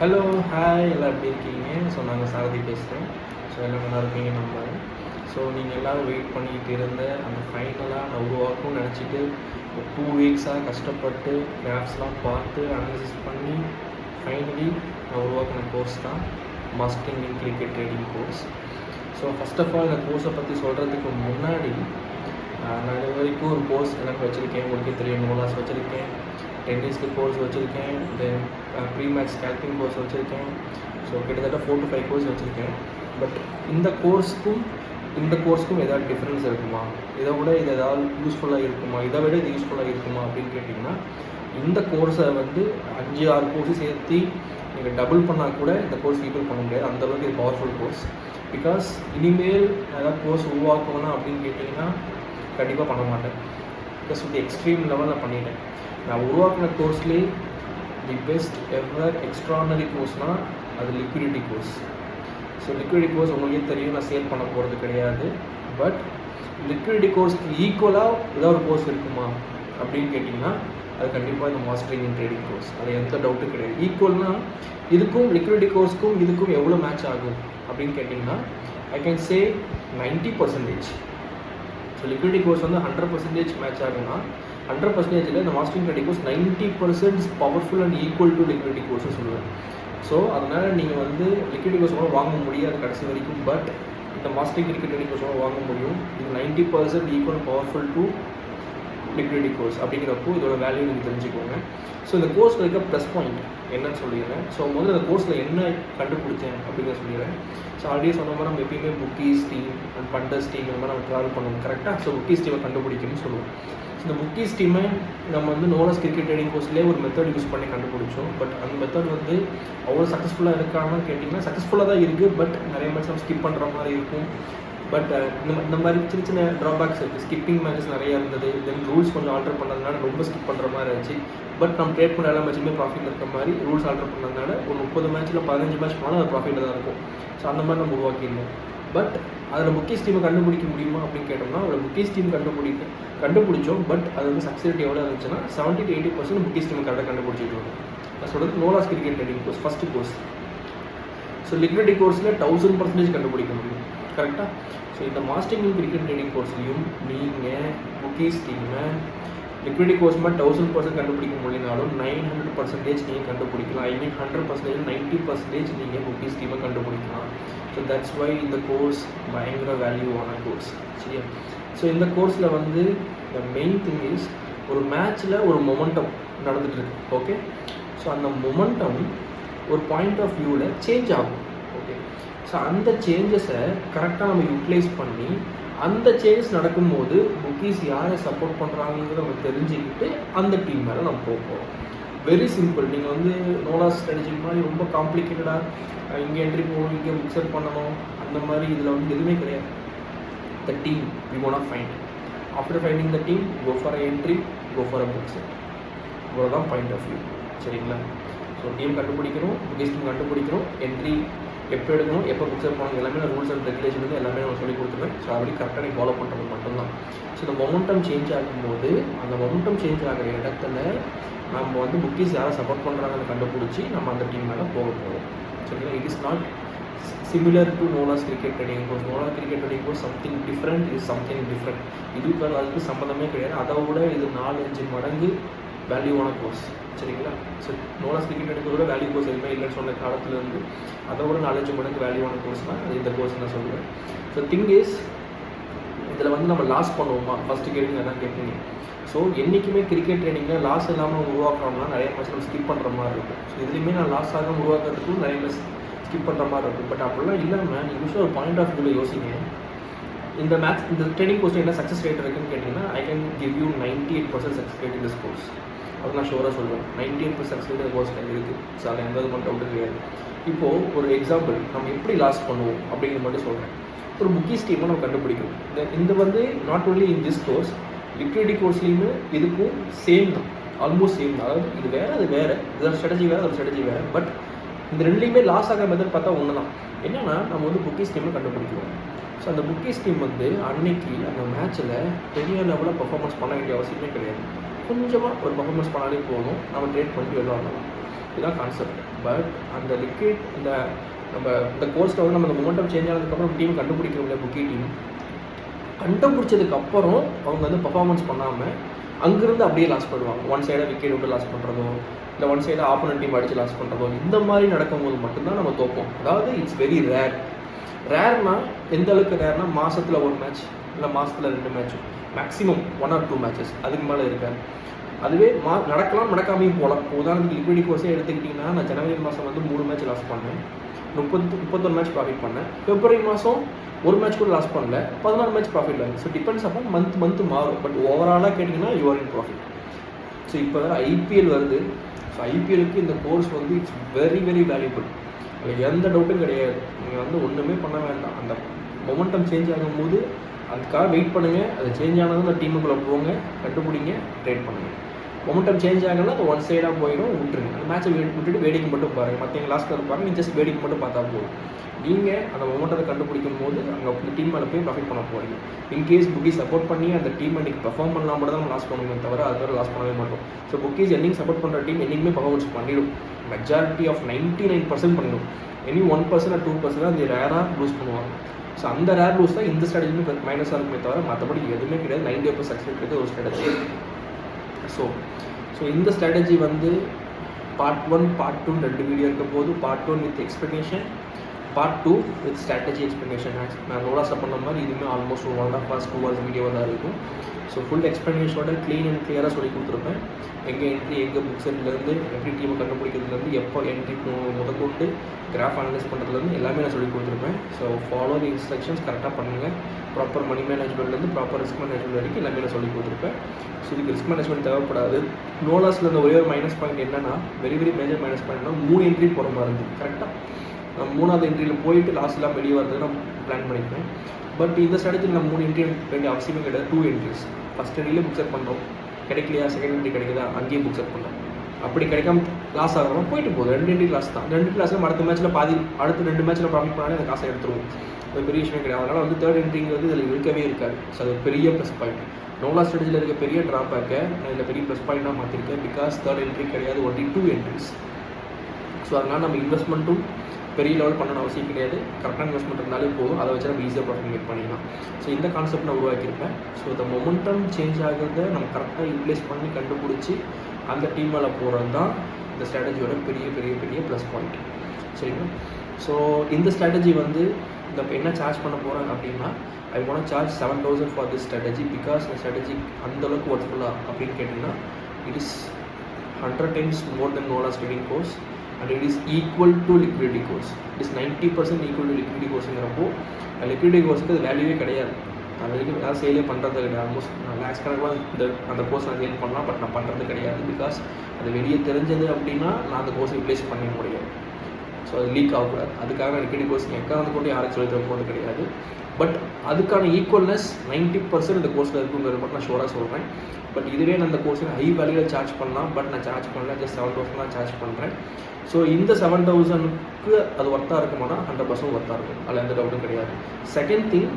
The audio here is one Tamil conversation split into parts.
ஹலோ, ஹாய் எல்லாம் எப்படி இருக்கீங்க? ஸோ நாங்கள் சாரதி பேசுகிறேன். ஸோ எல்லாம் நல்லா இருப்பீங்க நம்புறேன். ஸோ நீங்கள் எல்லோரும் வெயிட் பண்ணிகிட்டு இருந்த அந்த ஃபைனலாக நான் உருவாக்கும்னு நினச்சிட்டு ஒரு 2 வீக்ஸாக கஷ்டப்பட்டு கிராஃப்ஸ்லாம் பார்த்து அனாலிசிஸ் பண்ணி ஃபைனலி நான் உருவாக்கின கோர்ஸ் தான் mastering in cricket trading course. So first of all இந்த கோர்ஸை பற்றி சொல்கிறதுக்கு முன்னாடி நான் இது வரைக்கும் ஒரு கோர்ஸ் எனக்கு வச்சுருக்கேன். உங்களுக்கே தெரியும், நோலாஸ் வச்சுருக்கேன், டென்னிஸ்க்கு கோர்ஸ் வச்சுருக்கேன், தென் ப்ரீ மேட்ச் ஸ்கேல்பிங் கோர்ஸ் வச்சுருக்கேன். ஸோ கிட்டத்தட்ட 4 to 5 கோர்ஸ் வச்சுருக்கேன். பட் இந்த கோர்ஸ்க்கும் ஏதாவது டிஃப்ரென்ஸ் இருக்குமா, இதை விட இது ஏதாவது யூஸ்ஃபுல்லாக இருக்குமா, இதை விட இது யூஸ்ஃபுல்லாக இருக்குமா அப்படின்னு கேட்டிங்கன்னா, இந்த கோர்ஸை 5-6 கோர்ஸு சேர்த்து நீங்கள் டபுள் பண்ணால் கூட இந்த கோர்ஸ் ஈக்குவல் பண்ண முடியாது. அந்தளவுக்கு இது பவர்ஃபுல் கோர்ஸ். பிகாஸ் இனிமேல் ஏதாவது கோர்ஸ் உருவாக்கணும் அப்படின்னு கேட்டிங்கன்னா கண்டிப்பாக பண்ண மாட்டேன். பிகாஸ் இது எக்ஸ்ட்ரீம் லெவலில் பண்ணிட்டேன். நான் உருவாக்கின கோர்ஸ்லேயே தி பெஸ்ட் எவர் எக்ஸ்ட்ரானரி கோர்ஸ்னால் அது liquidity course. So liquidity course உங்களுக்கே தெரியும், நான் சேல் பண்ண போகிறது கிடையாது. பட் லிக்விடிட்டி கோர்ஸ்க்கு ஈக்குவலாக ஏதாவது ஒரு கோர்ஸ் இருக்குமா அப்படின்னு கேட்டிங்கன்னா அது கண்டிப்பாக இந்த மாஸ்டரிங் இன் ட்ரேடிங் கோர்ஸ். அது எந்த டவுட்டும் கிடையாது. ஈக்குவல்னால் இதுக்கும் லிக்விடிட்டி கோர்ஸ்க்கும் இதுக்கும் எவ்வளோ மேட்ச் ஆகும் அப்படின்னு கேட்டிங்கன்னா I can say 90%. So liquidity course 100% match ஆகும்னா 100% இந்த mastering trading course 90% powerful and equal to liquidity கோர்ஸ்னு சொல்லுவேன். ஸோ அதனால் நீங்கள் லிக்விடிட்டி கோர்ஸ் கூட வாங்க முடியாது கடைசி வரைக்கும். பட் இந்த மாஸ்டரிங் கிரிக்கெட் ட்ரேடிங் கோர்ஸ் கூட வாங்க முடியும். இது 90% equal powerful to liquidity course அப்படிங்கிறப்போ இதோட வேல்யூ நீங்கள் தெரிஞ்சுக்கோங்க. ஸோ இந்த கோர்ஸில் இருக்க ப்ளஸ் பாயிண்ட் என்னன்னு சொல்லிடுறேன். ஸோ முதல்ல இந்த கோர்ஸில் என்ன கண்டுபிடிச்சேன் அப்படிங்கிற சொல்லிடுறேன். ஸோ ஆல்ரெடி சொன்ன மாதிரி நம்ம எப்பயுமே bookies team and benders team இந்த மாதிரி நம்ம ட்ராவல் பண்ணுவோம் கரெக்டாக. ஸோ புக்கீஸ் டீமை கண்டுபிடிக்கணும்னு சொல்லுவோம். ஸோ இந்த புக்கீஸ் டீமை நம்ம நோலாஸ் கிரிக்கெட் ட்ரேடிங் கோர்ஸ்லேயே ஒரு மெத்தட் யூஸ் பண்ணி கண்டுபிடிச்சோம். பட் அந்த மெத்தட் அவ்வளோ சக்ஸஸ்ஃபுல்லாக இருக்கான்னு கேட்டிங்கன்னா சக்ஸஸ்ஃபுல்லாக தான் இருக்குது. பட் நிறைய மேட்ச் நம்ம ஸ்கிப் பண்ணுற மாதிரி இருக்கும். பட் இந்த மாதிரி சின்ன சின்ன ட்ராபேக்ஸ் இருக்குது. ஸ்கிப்பிங் மேட்சஸ் நிறையா இருந்தது. தென் ரூல்ஸ் கொஞ்சம் ஆல்டர் பண்ணதுனால ரொம்ப ஸ்கிப் பண்ணுற மாதிரி இருந்துச்சு. பட் நம்ம ட்ரேட் பண்ண எல்லா மேட்சுமே ப்ராஃபிட் இருக்க மாதிரி ரூல்ஸ் ஆல்டர் பண்ணதுனால ஒரு 30 மேட்ச்சில் 15 மேட்ச் போனால் அது ப்ராஃபிட்டில் தான் இருக்கும். ஸோ அந்த மாதிரி நம்ம உருவாக்கிடணும். பட் அதில் புக்கீஸ் டீமை கண்டுபிடிக்க முடியுமா அப்படின்னு கேட்டோம்னா அதில் புக்கீஸ் டீம் கண்டுபிடிச்சோம். பட் அது சக்ஸஸ் எவ்வளோ இருந்துச்சுன்னா 70 to 80% புக்கீஸ் டீமை கரெக்டாக கண்டுபிடிச்சிட்டு வரும். நான் சொல்கிறது no loss cricket trading course first course. So liquidity கோர்ஸில் 1000% கண்டுபிடிக்க முடியும் கரெக்டாக. ஸோ இந்த மாஸ்டரிங் இன் கிரிக்கெட் ட்ரேடிங் கோர்ஸ்லையும் நீங்கள் புக்கீஸ் டீமை லிக்விடிட்டி கோர்ஸ் மாதிரி 1000% கண்டுபிடிக்க முடியினாலும் 900% நீங்கள் கண்டுபிடிக்கலாம். 100%, 90% நீங்கள் புக்கீஸ் டீமை கண்டுபிடிக்கலாம். ஸோ தட்ஸ் வை இந்த கோர்ஸ் பயங்கர வேல்யூவான கோர்ஸ். சரியா? ஸோ இந்த கோர்ஸில் த மெயின் திங் இஸ் ஒரு மேட்ச்சில் ஒரு மொமெண்டம் நடந்துகிட்ருக்கு. ஓகே. ஸோ அந்த மொமெண்டம் ஒரு பாயிண்ட் ஆஃப் வியூவில் சேஞ்ச் ஆகும். ஓகே. ஸோ அந்த சேஞ்சஸை கரெக்டாக நம்ம யூட்டிலைஸ் பண்ணி அந்த சேஞ்சஸ் நடக்கும்போது புக்கீஸ் யாரை சப்போர்ட் பண்ணுறாங்கிறத நம்ம தெரிஞ்சுக்கிட்டு அந்த டீம் மேலே நம்ம போகிறோம். Very simple. நீங்கள் நோலாஸ் ஸ்ட்ராட்டஜி மாதிரி ரொம்ப காம்ப்ளிகேட்டடாக இங்கே என்ட்ரி போகணும், இங்கே புக்ஸர் பண்ணணும், அந்த மாதிரி இதில் எதுவுமே கிடையாது. The team we gonna find. After finding the team, go for a entry, go for a booker. இவ்வளோதான் பாயிண்ட் ஆஃப் வியூ. சரிங்களா? ஸோ டீம் கண்டுபிடிக்கணும், புக்கீஸ் டீம் கண்டுபிடிக்கணும், என்ட்ரி எப்போ எடுக்கணும், எப்போ புக்ஸர் பண்ணணும், எல்லாமே நான் ரூல்ஸ் அண்ட் ரெகுலேஷன் எல்லாமே நான் சொல்லி கொடுத்துருவேன். ஸோ அப்படி கரெக்டாக நீ ஃபாலோ பண்ணுறது மட்டும்தான். ஸோ இந்த மொமெண்டம் சேஞ்ச் ஆகும்போது அந்த மொமெண்டம் சேஞ்ச் ஆகிற இடத்துல நம்ம புக்கீஸ் யாரை சப்போர்ட் பண்ணுறாங்கன்னு கண்டுபிடிச்சி நம்ம அந்த டீம் மேலே போக போகிறோம். சரிங்களா? It is not similar to no loss cricket trading course. No loss cricket trading course something different, is something different. இதுக்கு அதுக்கு சம்மந்தமே கிடையாது. அதை விட இது 4-5 மடங்கு வேல்யூவான கோர்ஸ். சரிங்களா? ஸோ நோலாஸ் கிரிக்கெட் ட்ரேடிங் கோர்ஸோட வேல்யூ கோர்ஸ் எதுவுமே இல்லைன்னு சொன்ன காலத்துலேருந்து அதை விட 4-5 மடங்கு வேல்யூவான கோர்ஸ்னால் அது இந்த கோர்ஸ் நான் சொல்லுவேன். ஸோ திங் இஸ் இதில் நம்ம லாஸ் பண்ணுவோமா ஃபஸ்ட்டு கேட்டிங்க அதான் கேட்பீங்க. ஸோ என்றைக்குமே கிரிக்கெட் ட்ரைனிங்கில் லாஸ் இல்லாமல் உருவாக்கணும்னா நிறைய மேட்ச் நம்ம ஸ்கிப் பண்ணுற மாதிரி இருக்கும். ஸோ இதுலேயுமே நான் லாஸ் ஆகாமல் உருவாக்குறதுக்கும் நிறைய மேட்ச் ஸ்கிப் பண்ணுற மாதிரி இருக்கும். பட் அப்படிலாம் இல்லாமல் நீங்கள் யூஸ்வலாக ஒரு பாயிண்ட் ஆஃப் வியூவில் யோசிங்க. இந்த ட்ரைனிங் கோர்ஸில் என்ன சக்ஸஸ் ரேட் இருக்குன்னு கேட்டிங்கன்னா I can give you 98% success rate in this course. அது நான் ஷோராக சொல்லுவேன். 98% சக்ஸஸ் ரேட் இந்த கோர்ஸில் இருக்குது. ஸோ அதில் எந்த விதமான டவுட்டு கிடையாது. இப்போது ஒரு எக்ஸாம்பிள் நம்ம எப்படி லாஸ் பண்ணுவோம் அப்படிங்கிற மட்டும் சொல்கிறேன். ஒரு புக்கீஸ் டீமை நம்ம கண்டுபிடிக்கணும். இந்த not only in this course, liquidity கோர்ஸ்லேயுமே இதுக்கும் சேம் தான், ஆல்மோஸ்ட் சேம் தான். அதாவது இது வேறு, அது வேறு, இதோட ஸ்ட்ராட்டஜி வேறு, அதோட ஸ்ட்ராட்டஜி வேறு. பட் இந்த ரெண்டுலேயுமே லாஸ் ஆகிற மெத்தட் பார்த்தா ஒன்று தான். என்னென்னா நம்ம புக்கீஸ் டீமை கண்டுபிடிக்கிறோம். ஸோ அந்த புக்கீஸ் டீம் அன்னைக்கு அந்த மேட்ச்சில் பெரிய லெவலில் பர்ஃபார்மன்ஸ் பண்ண வேண்டிய அவசியமே கிடையாது. கொஞ்சமாக ஒரு பர்ஃபார்மன்ஸ் பண்ணாலே போதும், நம்ம ட்ரேட் பண்ணிட்டு வெளில வரலாம். இதுதான் கான்செப்ட். பட் அந்த லிக்விட் நம்ம இந்த கோர்ஸில் வந்து நம்ம இந்த மொமெண்டம் சேஞ்ச் ஆனதுக்கப்புறம் டீம் கண்டுபிடிக்க முடியல. புக்கி டீம் கண்டுபிடிச்சதுக்கப்புறம் அவங்க வந்து பர்ஃபார்மன்ஸ் பண்ணாமல் அங்கேருந்து அப்படியே லாஸ் பண்ணுவாங்க. ஒன் சைடாக விக்கெட் விட்டு லாஸ் பண்ணுறதோ, இல்லை ஒன் சைடாக ஆப்போனன்ட் டீம் அடித்து லாஸ் பண்ணுறதோ, இந்த மாதிரி நடக்கும்போது மட்டும்தான் நம்ம தோப்போம். அதாவது இட்ஸ் வெரி ரேர்னா எந்த அளவுக்கு ரேர்னா மாதத்தில் ஒரு மேட்ச் இல்லை மாதத்தில் 2 மேட்ச், மேக்ஸிமம் 1 or 2 மேட்சஸ், அதுக்கு மேலே இருக்காது. அதுவே நடக்கலாம், நடக்காமையும் போகலாம். உதாரணத்துக்கு லிக்விடி கோர்ஸே எடுத்துக்கிட்டிங்கன்னா நான் ஜனவரி மாதம் வந்து 3 மேட்ச் லாஸ் பண்ணேன், 31 மேட்ச் ப்ராஃபிட் பண்ணேன். பிப்ரவரி மாதம் ஒரு மேட்ச் கூட லாஸ் பண்ணல, 14 மேட்ச் ப்ராஃபிட் ஆகுது. ஸோ டிபெண்ட்ஸ் அப்போ மந்த் மாறும். பட் ஓவராலாக கேட்டிங்கன்னா யூஆர் இன் ப்ராஃபிட். ஸோ இப்போ ஐபிஎல் வருது. ஸோ ஐபிஎலுக்கு இந்த கோர்ஸ் வந்து இட்ஸ் வெரி வேல்யூபிள். அதில் எந்த டவுட்டும் கிடையாது. நீங்கள் வந்து ஒன்றுமே பண்ண வேண்டாம். அந்த மொமெண்டம் சேஞ்ச் ஆகும்போது அதுக்காக வெயிட் பண்ணுங்கள். அது சேஞ்ச் ஆனதும் அந்த டீமுக்குள்ளே போங்க, கண்டுபிடிங்க, ட்ரேட் பண்ணுங்கள். மொமெண்டம் சேஞ்ச் ஆகலாம், அது ஒன் சைடாக போயிடும், விட்டுருங்க. அந்த மேட்ச்சை விட்டுட்டு வேடிக்கை மட்டும் பாருங்கள். மற்றவங்க லாஸ்ட் இருப்பாங்க, நீங்கள் ஜஸ்ட் வேடிக்கை மட்டும் பார்த்தா போதும். நீங்கள் அந்த மொமெண்டத்தை கண்டுபிடிக்கும் போது அங்கே அந்த டீம் மேலே போய் ப்ராஃபிட் பண்ண போகிறீங்க. இன்கேஸ் புக்கீஸ் சப்போர்ட் பண்ணி அந்த டீம் அன்றைக்கி பெர்ஃபார்ம் பண்ணலாம் மட்டும் தான் நம்ம லாஸ் பண்ணுவோமே தவிர அது லாஸ் பண்ணவே மாட்டோம். ஸோ புக்கீஸ் என்னைக்கு சப்போர்ட் பண்ணுற டீம் என்றைக்குமே பர்ஃபார்மன்ஸ் பண்ணிடும். மெஜாரிட்டி ஆஃப் 99% பண்ணிடும். எனி 1% or 2% அந்த ரேராக லூஸ் பண்ணுவாங்க. ஸோ அந்த ரேர் லூஸ் தான் இந்த ஸ்ட்ராட்டஜியுமே மைனஸாக இருக்குமே தவிர மற்றபடி எதுவுமே கிடையாது. 90% சக்ஸஸ் இருக்கிறது ஒரு ஸ்ட்ராட்டஜி. ஸோ இந்த ஸ்ட்ராட்டஜி வந்து பார்ட் 1 பார்ட் 2 2 வீடியோ இருக்க போது. Part 1 with explanation, part 2 with strategy explanation. நான் நோலாஸில் பண்ண மாதிரி இதுவுமே ஆல்மோஸ்ட் 1.5 hours 2 hours வீடியோவாக தான் இருக்கும். ஸோ ஃபுல் எக்ஸ்ப்ளனேஷனோட க்ளீன் அண்ட் கிளியராக சொல்லி கொடுத்துருப்பேன். எங்கே என்ட்ரி, எங்கே புக் செட்லேருந்து எப்படி டீமை கண்டுபிடிக்கிறதுலேருந்து எப்போ என்ட்ரி முதற்கொண்டு கிராஃப் அனலைஸ் பண்ணுறதுலேருந்து எல்லாமே நான் சொல்லி கொடுத்துருப்பேன். ஸோ ஃபாலோ தி இன்ஸ்ட்ரக்ஷன்ஸ் கரெக்டாக பண்ணுங்கள். ப்ராப்பர் மணி மேனேஜ்மெண்ட்லேருந்து ப்ராப்பர் ரிஸ்க் மேனேஜ்மெண்ட் வரைக்கும் எல்லாமே நான் சொல்லி கொடுத்துருப்பேன். ஸோ இதுக்கு ரிஸ்க் மேனேஜ்மெண்ட் தேவைப்படாது. நோலாஸில் இந்த ஒரே ஒரு மைனஸ் பாயிண்ட் என்னென்னா, வெரி மேஜர் மைனஸ் பாயிண்ட்னா 3 என்ட்ரி போகிற மாதிரி இருந்தது. கரெக்டாக 3வது என்ட்ரியில் போயிட்டு லாஸ்ட்லாம் வெளியே வரதுக்கு நான் பிளான் பண்ணியிருப்பேன். பட் இந்த ஸ்ட்ராட்டஜியில் நம்ம 3 என்ட்ரி வேண்டிய அவசியமே கிடையாது. 2 என்ட்ரிஸ். ஃபஸ்ட் என்ட்ரியில் புக் செட் பண்ணுறோம், கிடைக்கலையா செகண்ட் என்ட்ரி கிடைக்குதா அங்கேயும் புக் செட் பண்ணுறோம். அப்படி கிடைக்காம லாஸ் ஆகிறோம் போயிட்டு போகுது. 2 என்ட்ரி லாஸ் தான். 2 என்ட்ரி லாஸில் அடுத்த மேட்ச்சில் அடுத்த 2 மேட்ச்சில் ப்ராஃபிட் பண்ணாலே அந்த காசை எடுத்துருவோம். அது பெரிய விஷயம் கிடையாது. அதனால் வந்து 3rd என்ட்ரிங்கிறது இதில் இருக்கவே இருக்காது. ஸோ அது பெரிய ப்ளஸ் பாயிண்ட். நோலா ஸ்ட்ராட்டஜியில் இருக்க பெரிய ட்ராபேக்கை நான் இதில் பெரிய ப்ளஸ் பாயிண்டாக மாற்றிருக்கேன். பிகாஸ் 3rd என்ட்ரி கிடையாது, ஒன்லி 2 என்ட்ரிஸ். ஸோ அதனால் நம்ம இன்வெஸ்ட்மெண்ட்டும் பெரிய லெவல் பண்ணணும் அவசியம் கிடையாது. கரெக்டாக இன்வெஸ்ட்மெண்ட் இருந்தாலே போதும். அதை வச்சு நம்ம ஈஸியாக ப்ராஃபிட் மேக் பண்ணிக்கலாம். ஸோ இந்த கான்செப்ட் நான் உருவாக்கியிருப்பேன். ஸோ இந்த மொமெண்டம் சேஞ்ச் ஆகிறத நம்ம கரெக்டாக யூட்டிலைஸ் பண்ணி கண்டுபிடிச்சி அந்த டீம் மேலே போகிறது தான் இந்த ஸ்ட்ராட்டஜியோட பெரிய ப்ளஸ் பாயிண்ட். சரிங்களா? ஸோ இந்த ஸ்ட்ராட்டஜி வந்து இந்த என்ன சார்ஜ் பண்ண போகிறேன் அப்படின்னா, I want charge 7,000 for this strategy. Because இந்த ஸ்ட்ராட்டஜி அந்தளவுக்கு ஒர்க்ஃபுல்லாக அப்படின்னு கேட்டிங்கன்னா, it is 100 times more than Nola's trading course and it is equal to liquidity course. It is 90% equal to liquidity courseங்கிறப்போ liquidity courseக்கு அது வேல்யூவே கிடையாது. அது வரைக்கும் நான் சேலே பண்ணுறது கிடையாது. ஆல்மோஸ்ட் நான் லேக்ஸ் கணக்காக அந்த கோர்ஸ் நான் சேல் பண்ணலாம். பட் நான் பண்ணுறது கிடையாது. பிகாஸ் அது வெளியே தெரிஞ்சது அப்படின்னா நான் அந்த கோர்ஸை ரிப்ளேஸ் பண்ண முடியாது. ஸோ அது லீக் ஆகக்கூடாது. அதுக்காக நான் liquidity course எக்காவது கொண்டு யாரும் சொல்லி தர போகிறது கிடையாது. பட் அதுக்கான ஈக்குவல்னஸ் 90% இந்த கோர்ஸில் இருக்குங்கிறது மட்டும் நான் ஷோராக சொல்கிறேன். பட் இதுவே நான் அந்த கோர்ஸை ஹை வேல்யூவில் சார்ஜ் பண்ணலாம். பட் நான் சார்ஜ் பண்ணல, ஜஸ்ட் 7,000 தான் சார்ஜ் பண்ணுறேன். ஸோ இந்த 7,000க்கு அது ஒர்த்தாக இருக்குமானா 100% ஒர்த்தாக இருக்கும். அதில் எந்த டவுட்டும் கிடையாது. செகண்ட் திங்,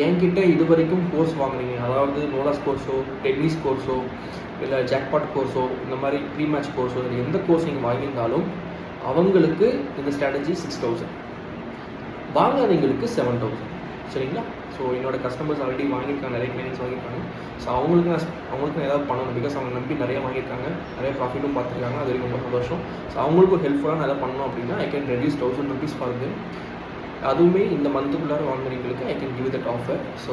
என்கிட்ட இது வரைக்கும் கோர்ஸ் வாங்குறீங்க, அதாவது நோலாஸ் கோர்ஸோ, டென்னிஸ் கோர்ஸோ, இல்லை ஜாக்பாட் கோர்ஸோ, இந்த மாதிரி ப்ரீ மேட்ச் கோர்ஸோ, இல்லை எந்த கோர்ஸ் நீங்கள் வாங்கியிருந்தாலும் அவங்களுக்கு இந்த ஸ்ட்ராட்டஜி 6,000, வாங்காதவங்களுக்கு 7,000. சரிங்களா? ஸோ என்னோடய கஸ்டமர்ஸ் ஆல்ரெடி வாங்கியிருக்காங்க, நிறைய கிளைண்ட்ஸ் வாங்கியிருக்காங்க. ஸோ அவங்களுக்கு நான் ஏதாவது பண்ணணும். பிகாஸ் அவங்க நம்பி நிறைய வாங்கியிருக்காங்க, நிறைய ப்ராஃபிட்டும் பார்த்துருக்காங்க. அது வரைக்கும் ரொம்ப சந்தோஷம். ஸோ அவங்களுக்கும் ஹெல்ப்ஃபுல்லாக நான் எதாவது பண்ணணும் அப்படின்னா I can reduce 1,000 rupees for them. அதுவுமே இந்த மந்த்துக்குள்ளார வாங்குறீங்களுக்கு I can give that offer. So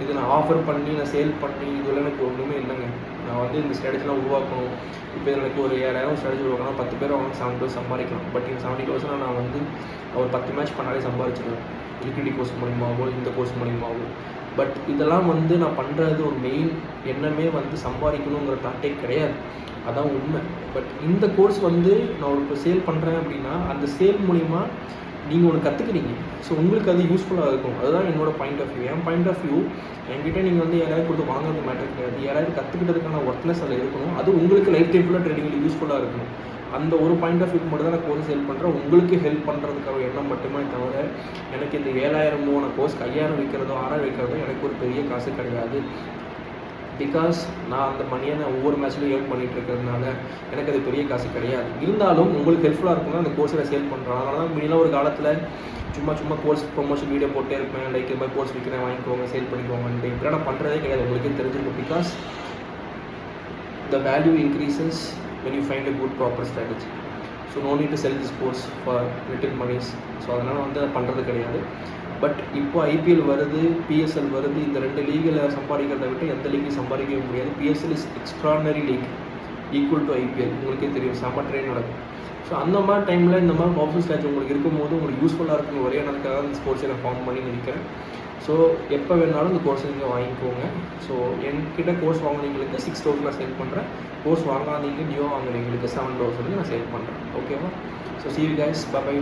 இது நான் ஆஃபர் பண்ணி நான் சேல் பண்ணி இதெல்லாம் எனக்கு ஒன்றுமே இல்லைங்க. நான் வந்து இந்த ஸ்ட்ராட்டஜிலாம் உருவாக்கணும். இப்போ எனக்கு ஒரு 7,000 ஸ்ட்ராட்டஜி உருவாக்கணும், 10 பேர் அவங்க 7,000 சம்பாதிக்கலாம். பட் இந்த 70,000 நான் வந்து ஒரு 10 மேட்ச் பண்ணாலே சம்பாதிச்சிடுவேன். லிக்விடிட்டி கோர்ஸ் மூலியமாகவோ இந்த கோர்ஸ் மூலியமாகவோ. பட் இதெல்லாம் வந்து நான் பண்ணுறது ஒரு மெயின் எண்ணமே வந்து சம்பாதிக்கணுங்கிற தாட்டே கிடையாது. அதான் உண்மை. பட் இந்த கோர்ஸ் வந்து நான் ஒரு சேல் பண்ணுறேன் அப்படின்னா அந்த சேல் மூலிமா நீங்கள் ஒன்று கற்றுக்குறீங்க. ஸோ உங்களுக்கு அது யூஸ்ஃபுல்லாக இருக்கும். அதுதான் என்னோட பாயிண்ட் ஆஃப் வியூ. என் பாயிண்ட் ஆஃப் வியூ, என்கிட்ட நீங்கள் வந்து யாராவது கொடுத்து வாங்குறது மேட்டர் கிடையாது. யாராவது கற்றுக்கிட்டதுக்கான ஒர்க்னஸ் அதில் இருக்கணும். அது உங்களுக்கு லைஃப் டைம் ஃபுல்லாக ட்ரேடிங்கில் யூஸ்ஃபுல்லாக இருக்கணும். அந்த ஒரு பாயிண்ட் ஆஃப் வியூக்கு மட்டும் தான் நான் கோர்ஸ் ஹெல்ப் பண்ணுறேன். உங்களுக்கு ஹெல்ப் பண்ணுறதுக்காக எண்ணம் மட்டுமே தவிர எனக்கு இந்த 7,000 கோர்ஸ்க்கு 5,000 விற்கிறதோ 6,000 விற்கிறதோ எனக்கு ஒரு பெரிய காசு கிடையாது. பிகாஸ் நான் அந்த மணியை நான் ஒவ்வொரு மேட்ச்லையும் ஏர்ன் பண்ணிகிட்டு இருக்கிறதுனால எனக்கு அது பெரிய காசு கிடையாது. இருந்தாலும் உங்களுக்கு ஹெல்ப்ஃபுல்லாக இருக்கும்னா அந்த கோர்ஸை நான் சேல் பண்ணுறேன். அதனால தான் முன்னாடி ஒரு காலத்தில் சும்மா கோர்ஸ் ப்ரொமோஷன் வீடியோ போட்டே இருப்பேன். லைக் இது மாதிரி கோர்ஸ் விற்கிறேன், வாங்கிக்கோங்க, சேல் பண்ணிக்கோங்கன்ட்டு. இப்படி நான் பண்ணுறதே கிடையாது, உங்களுக்கே தெரிஞ்சிருக்கும். Because the value increases when you find a good proper strategy. So no need to sell this course for little monies. So அதனால் வந்து அதை பண்ணுறது கிடையாது. பட் இப்போ ஐபிஎல் வருது, பிஎஸ்எல் வருது. இந்த 2 லீகில் சம்பாதிக்கிறத விட்டு எந்த லீக்கையும் சம்பாதிக்கவே முடியாது. PSL is extraordinary league, equal to IPL. உங்களுக்கே தெரியும், செம்ம ட்ரெயின் நடக்கும். ஸோ அந்த மாதிரி டைமில் இந்த மாதிரி பவர்ஃபுல் ஸ்ட்ராட்டஜி உங்களுக்கு இருக்கும்போது உங்களுக்கு யூஸ்ஃபுல்லாக இருக்கும் ஒரே நடக்காத இந்த ஸ்போர்ட்ஸை நான் ஃபார்ம் பண்ணி நினைக்கிறேன். ஸோ எப்போ வேணாலும் இந்த கோர்ஸை நீங்கள் வாங்கிக்கோங்க. ஸோ என்கிட்ட கோர்ஸ் வாங்கினீங்களுக்கு 6,000 நான் சேல் பண்ணுறேன். கோர்ஸ் வாங்காதீங்க, நியூ வாங்குறீங்களுக்கு 7,000 நான் சேல் பண்ணுறேன். ஓகேவா? So see you guys, bye bye.